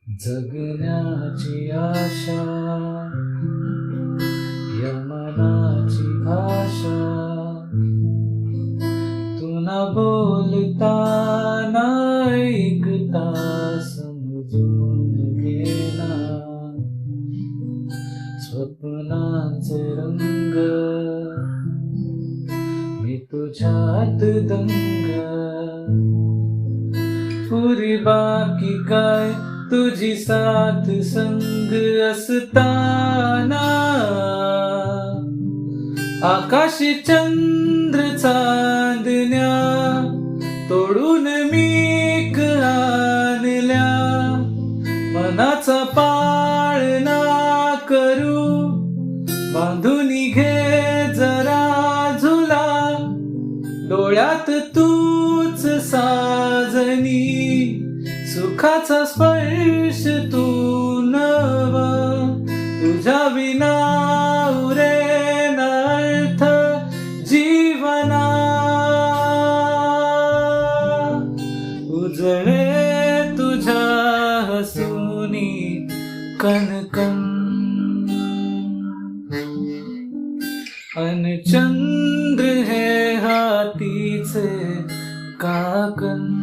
जगण्याची आशा या मनाची भाषा तू न बोलता न ऐकता समजून घेना स्वप्नांचे रंग मी तुझ्यात दंग पुरी बाकी काय तुझी साथ संग असताना आकाशी चंद्र चांदण्या तोडून मी आणल्या मनाचा पाळणा करू बांधून घे जरा झुला डोळ्यात तूच साजनी सुखाचा स्पर्श तू नव तुझ्या विना उरेन अर्थ जीवना उजळे तुझ्या हसूनी कणकण अन चंद्र हे हातीचे काकण